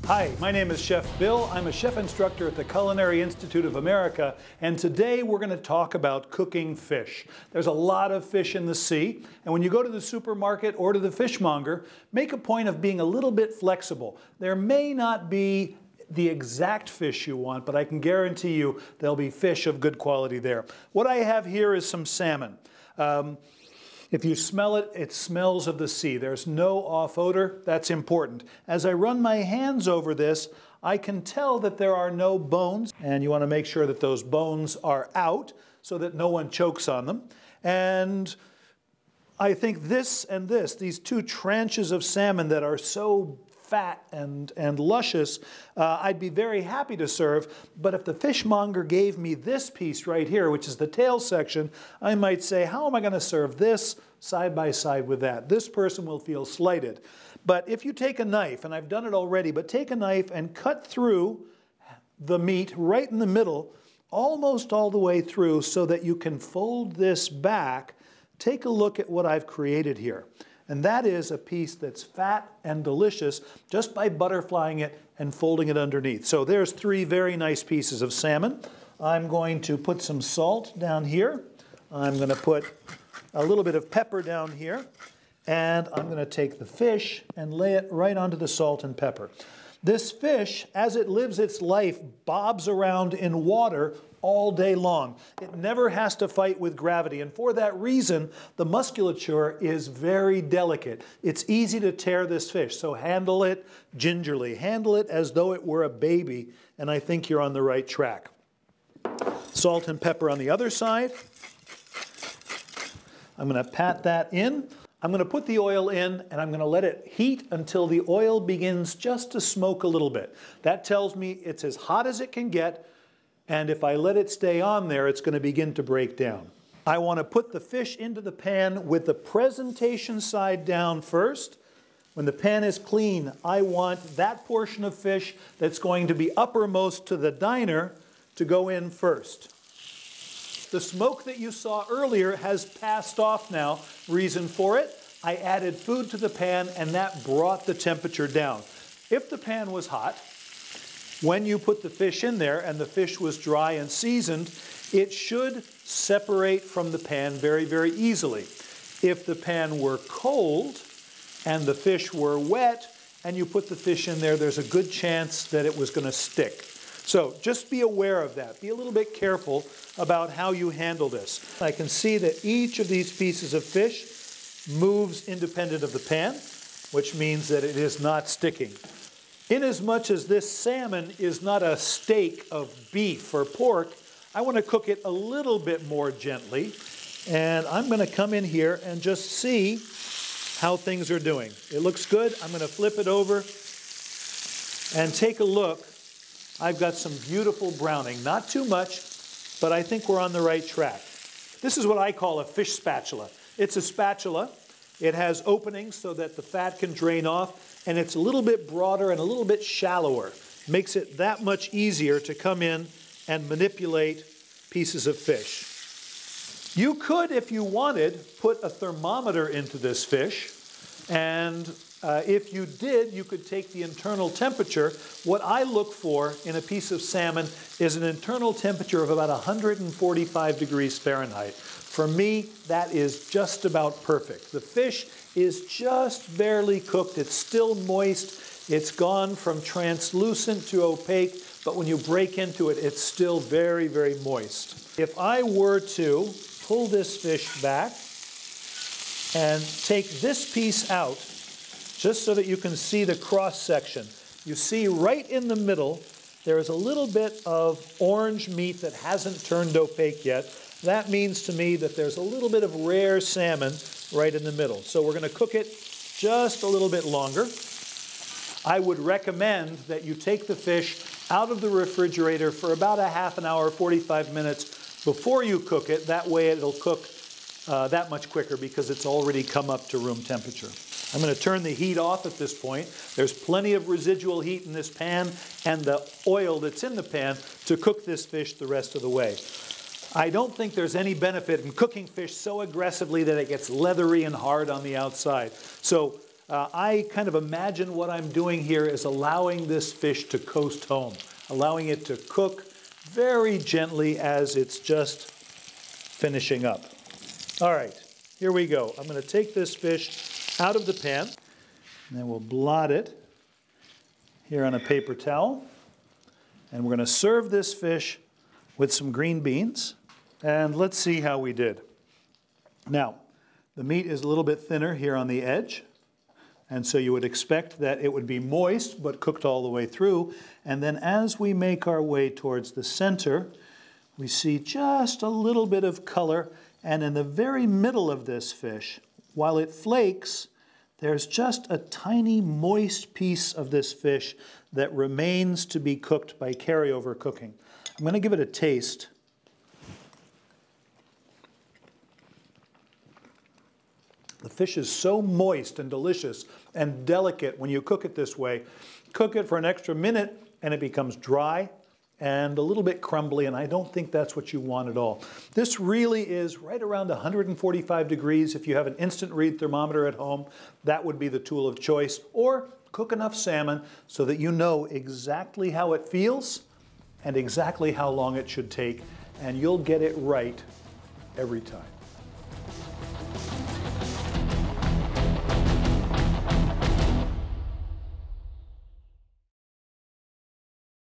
Hi, my name is Chef Bill. I'm a chef instructor at the Culinary Institute of America, and today we're going to talk about cooking fish. There's a lot of fish in the sea, and when you go to the supermarket or to the fishmonger, make a point of being a little bit flexible. There may not be the exact fish you want, but I can guarantee you there'll be fish of good quality there. What I have here is some salmon. If you smell it, it smells of the sea. There's no off odor. That's important. As I run my hands over this, I can tell that there are no bones, and you want to make sure that those bones are out so that no one chokes on them. And I think this and this, these two tranches of salmon that are so fat and luscious, I'd be very happy to serve. But if the fishmonger gave me this piece right here, which is the tail section, I might say, how am I going to serve this side by side with that? This person will feel slighted. But if you take a knife, and I've done it already, but take a knife and cut through the meat right in the middle, almost all the way through, so that you can fold this back, take a look at what I've created here. And that is a piece that's fat and delicious just by butterflying it and folding it underneath. So there's three very nice pieces of salmon. I'm going to put some salt down here. I'm going to put a little bit of pepper down here. And I'm going to take the fish and lay it right onto the salt and pepper. This fish, as it lives its life, bobs around in water all day long. It never has to fight with gravity, and for that reason, the musculature is very delicate. It's easy to tear this fish, so handle it gingerly. Handle it as though it were a baby, and I think you're on the right track. Salt and pepper on the other side. I'm going to pat that in. I'm going to put the oil in, and I'm going to let it heat until the oil begins just to smoke a little bit. That tells me it's as hot as it can get, and if I let it stay on there, it's going to begin to break down. I want to put the fish into the pan with the presentation side down first. When the pan is clean, I want that portion of fish that's going to be uppermost to the diner to go in first. The smoke that you saw earlier has passed off now. Reason for it, I added food to the pan and that brought the temperature down. If the pan was hot, when you put the fish in there and the fish was dry and seasoned, it should separate from the pan very, very easily. If the pan were cold and the fish were wet and you put the fish in there, there's a good chance that it was going to stick. So just be aware of that. Be a little bit careful about how you handle this. I can see that each of these pieces of fish moves independent of the pan, which means that it is not sticking. Inasmuch as this salmon is not a steak of beef or pork, I want to cook it a little bit more gently. And I'm going to come in here and just see how things are doing. It looks good. I'm going to flip it over and take a look. I've got some beautiful browning. Not too much, but I think we're on the right track. This is what I call a fish spatula. It's a spatula. It has openings so that the fat can drain off, and it's a little bit broader and a little bit shallower. Makes it that much easier to come in and manipulate pieces of fish. You could, if you wanted, put a thermometer into this fish, and if you did, you could take the internal temperature. What I look for in a piece of salmon is an internal temperature of about 145 degrees Fahrenheit. For me, that is just about perfect. The fish is just barely cooked. It's still moist. It's gone from translucent to opaque, but when you break into it, it's still very, very moist. If I were to pull this fish back and take this piece out, just so that you can see the cross section. You see right in the middle, there is a little bit of orange meat that hasn't turned opaque yet. That means to me that there's a little bit of rare salmon right in the middle. So we're going to cook it just a little bit longer. I would recommend that you take the fish out of the refrigerator for about a half an hour, 45 minutes before you cook it. That way it'll cook that much quicker because it's already come up to room temperature. I'm going to turn the heat off at this point. There's plenty of residual heat in this pan and the oil that's in the pan to cook this fish the rest of the way. I don't think there's any benefit in cooking fish so aggressively that it gets leathery and hard on the outside. So I kind of imagine what I'm doing here is allowing this fish to coast home, allowing it to cook very gently as it's just finishing up. All right, here we go. I'm going to take this fish out of the pan, and then we'll blot it here on a paper towel. And we're going to serve this fish with some green beans. And let's see how we did. Now, the meat is a little bit thinner here on the edge. And so you would expect that it would be moist, but cooked all the way through. And then as we make our way towards the center, we see just a little bit of color. And in the very middle of this fish, while it flakes, there's just a tiny moist piece of this fish that remains to be cooked by carryover cooking. I'm going to give it a taste. The fish is so moist and delicious and delicate when you cook it this way. Cook it for an extra minute and it becomes dry and a little bit crumbly, and I don't think that's what you want at all. This really is right around 145 degrees. If you have an instant read thermometer at home, that would be the tool of choice. Or cook enough salmon so that you know exactly how it feels and exactly how long it should take, and you'll get it right every time.